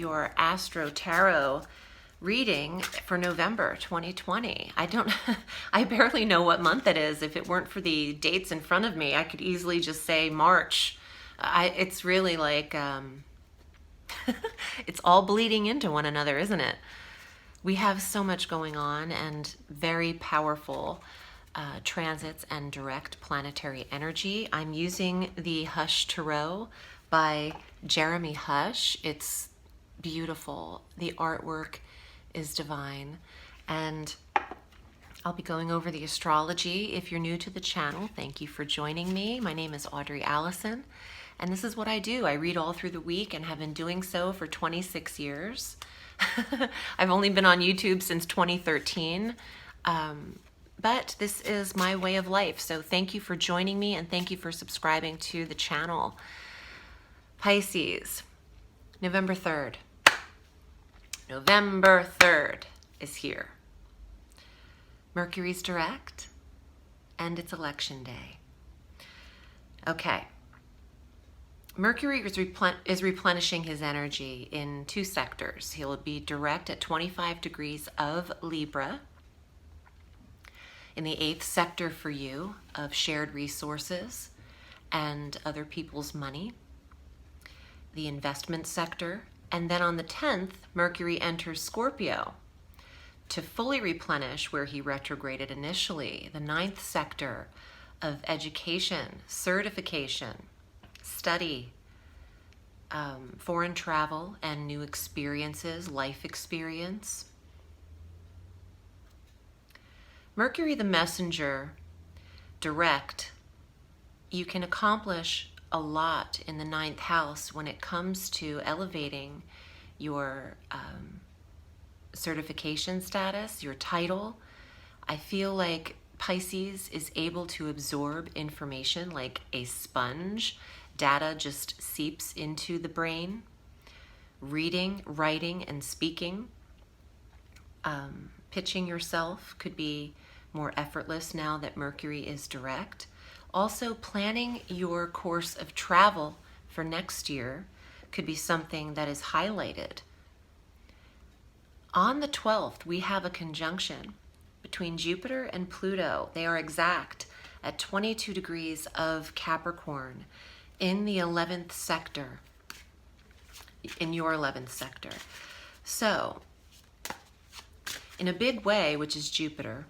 your Astro Tarot reading for November 2020. I barely know what month it is. If it weren't for the dates in front of me, I could easily just say March. It's really like, it's all bleeding into one another, isn't it? We have so much going on and very powerful transits and direct planetary energy. I'm using the Hush Tarot by Jeremy Hush. It's beautiful. The artwork is divine. And I'll be going over the astrology. If you're new to the channel, thank you for joining me. My name is Audrey Alison, and this is what I do. I read all through the week and have been doing so for 26 years. I've only been on YouTube since 2013, but this is my way of life. So thank you for joining me, and thank you for subscribing to the channel. Pisces, November 3rd. November 3rd is here. Mercury's direct, and it's election day. Okay. Mercury is replenishing his energy in two sectors. He'll be direct at 25 degrees of Libra, in the 8th sector for you of shared resources and other people's money, the investment sector. And then on the 10th, Mercury enters Scorpio to fully replenish where he retrograded initially, the 9th sector of education, certification, study, foreign travel and new experiences, life experience. Mercury the Messenger, direct, you can accomplish a lot in the 9th house when it comes to elevating your certification status, your title. I feel like Pisces is able to absorb information like a sponge. Data just seeps into the brain. Reading, writing, and speaking. Pitching yourself could be more effortless now that Mercury is direct. Also, planning your course of travel for next year could be something that is highlighted. On the 12th, we have a conjunction between Jupiter and Pluto. They are exact at 22 degrees of Capricorn in the 11th sector, in your 11th sector. So, in a big way, which is Jupiter,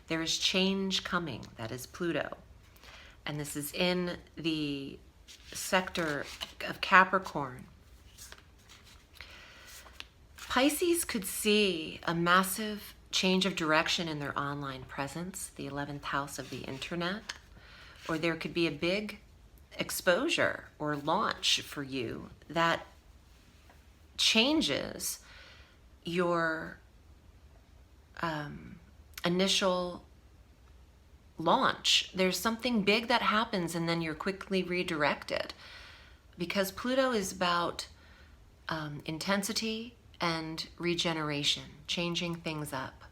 there is change coming. That is Pluto. And this is in the sector of Capricorn. Pisces could see a massive change of direction in their online presence, the 11th house of the internet, or there could be a big exposure or launch for you that changes your initial launch. There's something big that happens and then you're quickly redirected, because Pluto is about intensity and regeneration, changing things up,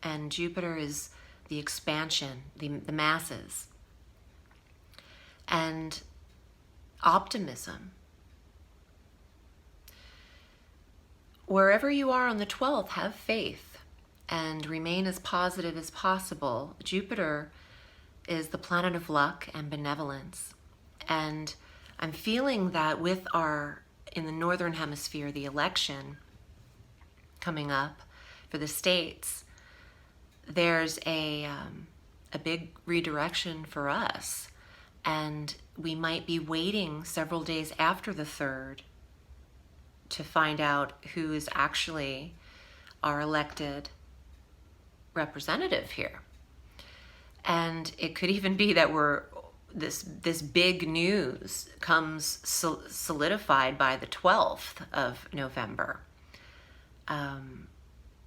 and Jupiter is the expansion, the masses, and optimism. Wherever you are on the 12th, have faith and remain as positive as possible. Jupiter is the planet of luck and benevolence. And I'm feeling that with in the Northern Hemisphere, the election coming up for the states, there's a big redirection for us. And we might be waiting several days after the 3rd to find out who is actually our elected representative here. And it could even be that this big news comes solidified by the 12th of November.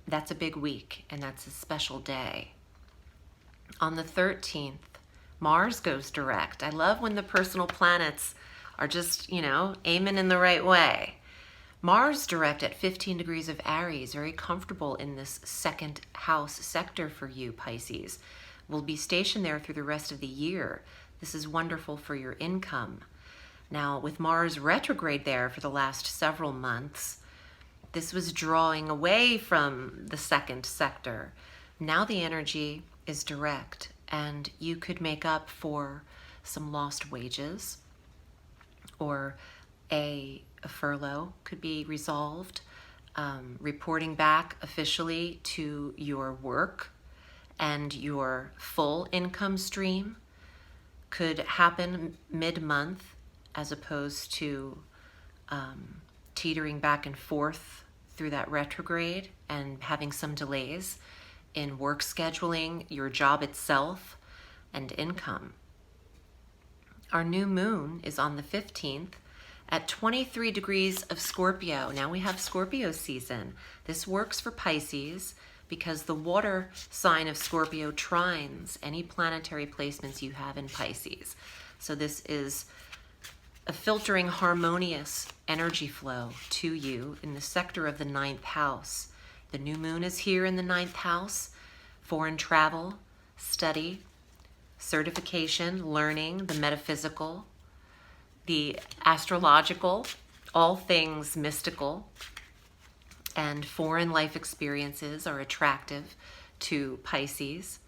That's a big week, and that's a special day. On the 13th, Mars goes direct. I love when the personal planets are just, aiming in the right way. Mars direct at 15 degrees of Aries, very comfortable in this 2nd house sector for you, Pisces. Will be stationed there through the rest of the year. This is wonderful for your income. Now, with Mars retrograde there for the last several months, this was drawing away from the second sector. Now the energy is direct, and you could make up for some lost wages, or a furlough could be resolved. Reporting back officially to your work and your full income stream could happen mid-month, as opposed to teetering back and forth through that retrograde and having some delays in work scheduling, your job itself, and income. Our new moon is on the 15th at 23 degrees of Scorpio. Now we have Scorpio season. This works for Pisces because the water sign of Scorpio trines any planetary placements you have in Pisces. So this is a filtering harmonious energy flow to you in the sector of the 9th house. The new moon is here in the 9th house. Foreign travel, study, certification, learning, the metaphysical, the astrological, all things mystical, and foreign life experiences are attractive to Pisces.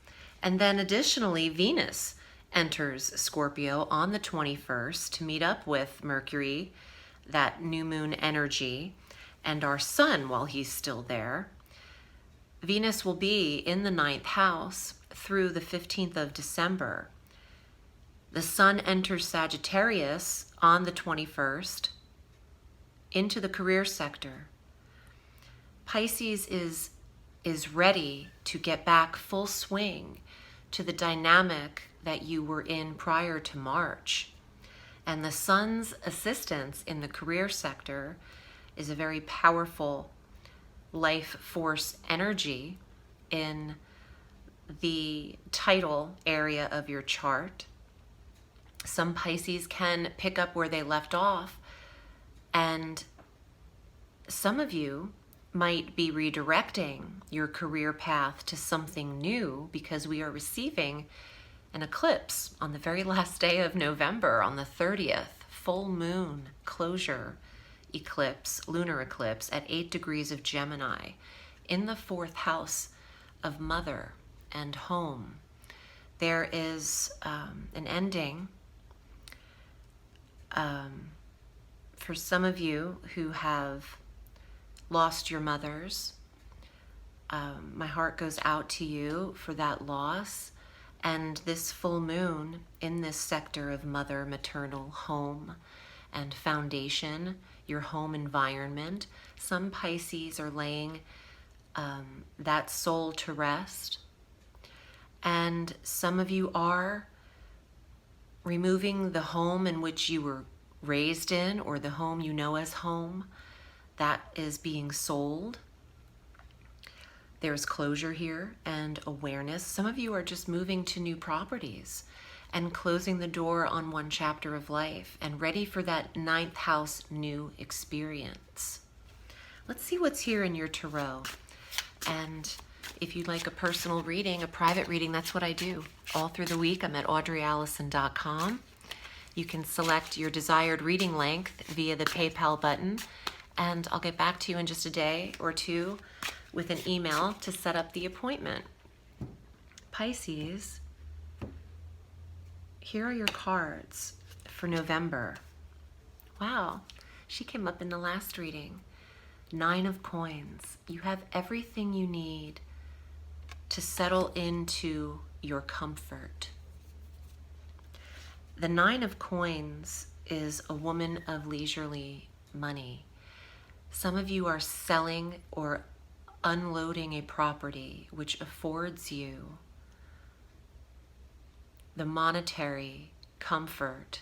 And then additionally, Venus enters Scorpio on the 21st to meet up with Mercury, that new moon energy, and our sun while he's still there. Venus will be in the 9th house through the 15th of December. The sun enters Sagittarius on the 21st into the career sector. Pisces is ready to get back full swing to the dynamic that you were in prior to March. And the sun's assistance in the career sector is a very powerful life force energy in the tidal area of your chart. Some Pisces can pick up where they left off, and some of you might be redirecting your career path to something new because we are receiving an eclipse on the very last day of November, on the 30th, full moon closure eclipse, lunar eclipse at 8 degrees of Gemini in the 4th house of mother and home. There is an ending for some of you who have lost your mothers. My heart goes out to you for that loss. And this full moon in this sector of mother, maternal, home, and foundation, your home environment. Some Pisces are laying that soul to rest. And some of you are removing the home in which you were raised in, or the home you know as home, that is being sold. There's closure here and awareness. Some of you are just moving to new properties and closing the door on one chapter of life and ready for that 9th house new experience. Let's see what's here in your tarot. And if you'd like a personal reading, a private reading, that's what I do. All through the week, I'm at audreyalison.com. You can select your desired reading length via the PayPal button, and I'll get back to you in just a day or two with an email to set up the appointment. Pisces, here are your cards for November. Wow, she came up in the last reading. 9 of Coins. You have everything you need to settle into your comfort. The 9 of Coins is a woman of leisurely money. Some of you are selling or unloading a property which affords you the monetary comfort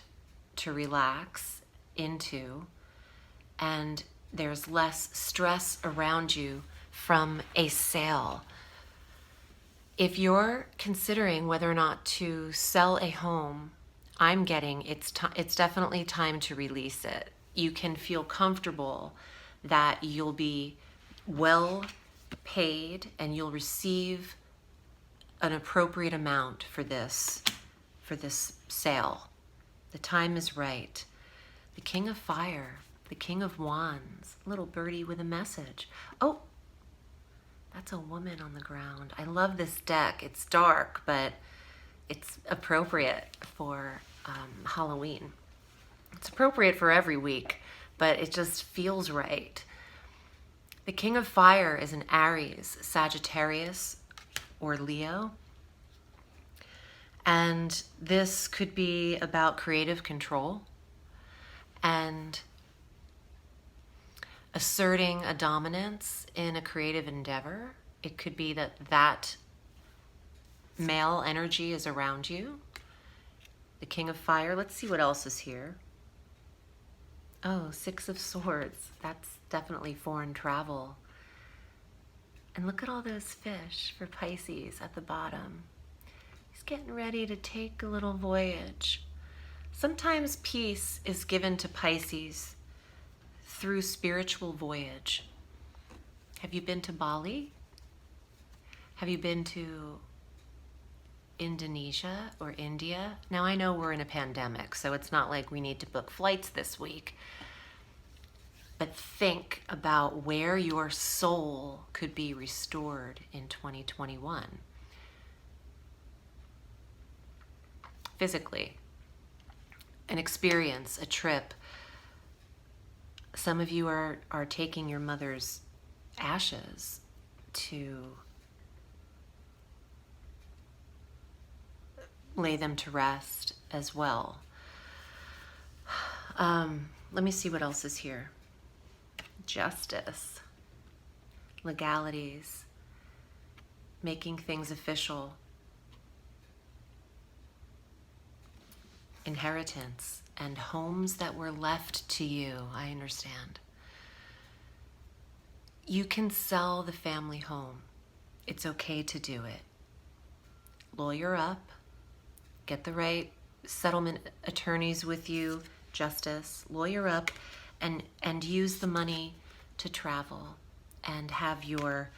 to relax into, and there's less stress around you from a sale. If you're considering whether or not to sell a home, I'm getting it's definitely time to release it. You can feel comfortable that you'll be well paid and you'll receive an appropriate amount for this sale. The time is right. the King of Fire, the King of Wands, little birdie with a message. Oh, that's a woman on the ground. I love this deck. It's dark, but it's appropriate for Halloween. It's appropriate for every week, but it just feels right. The King of Fire is an Aries, Sagittarius, or Leo. And this could be about creative control and asserting a dominance in a creative endeavor. It could be that male energy is around you. The King of Fire. Let's see what else is here. Oh, Six of Swords. That's definitely foreign travel. And look at all those fish for Pisces at the bottom. He's getting ready to take a little voyage. Sometimes peace is given to Pisces through spiritual voyage. Have you been to Bali? Have you been to Indonesia or India? Now I know we're in a pandemic, so it's not like we need to book flights this week. But think about where your soul could be restored in 2021. Physically, an experience, a trip. Some of you are taking your mother's ashes to lay them to rest as well. Let me see what else is here. Justice, legalities, making things official, inheritance, and homes that were left to you. I understand. You can sell the family home. It's okay to do it. Lawyer up, get the right settlement attorneys with you, justice, lawyer up, and use the money to travel and have your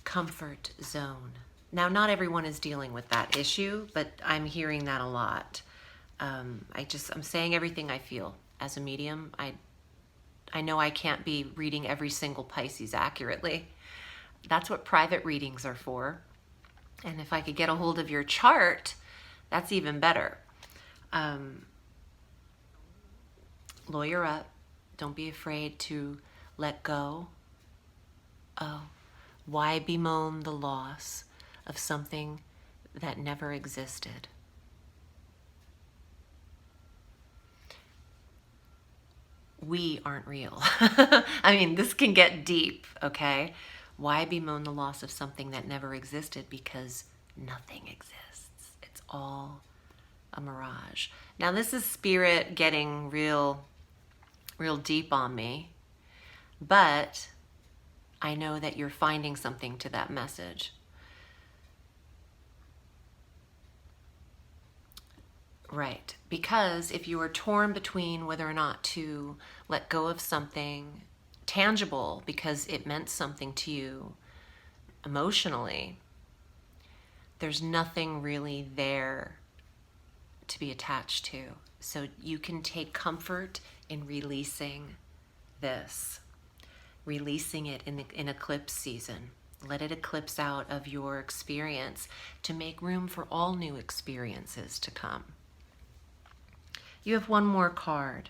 comfort zone. Now, not everyone is dealing with that issue, but I'm hearing that a lot. I'm saying everything I feel as a medium. I know I can't be reading every single Pisces accurately. That's what private readings are for. And if I could get a hold of your chart, that's even better. Lawyer up. Don't be afraid to let go. Oh, why bemoan the loss of something that never existed? We aren't real. I mean, this can get deep, okay? Why bemoan the loss of something that never existed? Because nothing exists. It's all a mirage. Now, this is spirit getting real deep on me, but I know that you're finding something to that message. Right, because if you are torn between whether or not to let go of something tangible because it meant something to you emotionally, there's nothing really there to be attached to. So you can take comfort in releasing this, releasing it in eclipse season. Let it eclipse out of your experience to make room for all new experiences to come. You have one more card.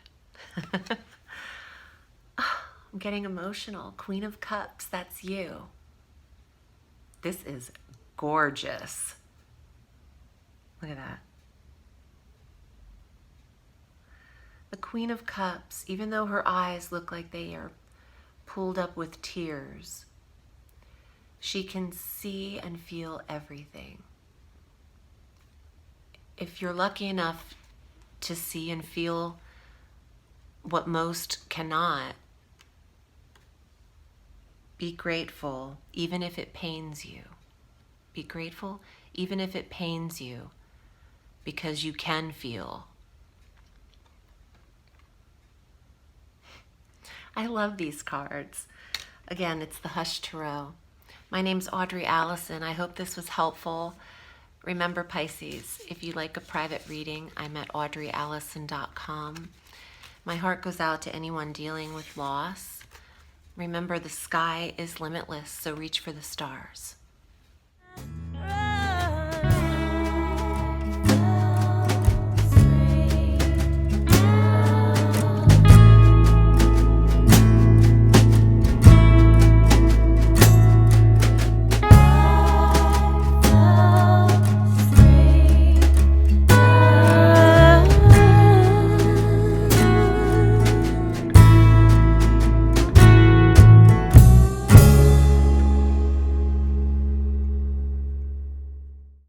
I'm getting emotional. Queen of Cups, that's you. This is gorgeous. Look at that. The Queen of Cups, even though her eyes look like they are pulled up with tears, she can see and feel everything. If you're lucky enough to see and feel what most cannot, be grateful even if it pains you. Be grateful even if it pains you, because you can feel. I love these cards. Again, it's the Hush Tarot. My name's Audrey Alison. I hope this was helpful. Remember, Pisces, if you'd like a private reading, I'm at audreyalison.com. My heart goes out to anyone dealing with loss. Remember, the sky is limitless, so reach for the stars.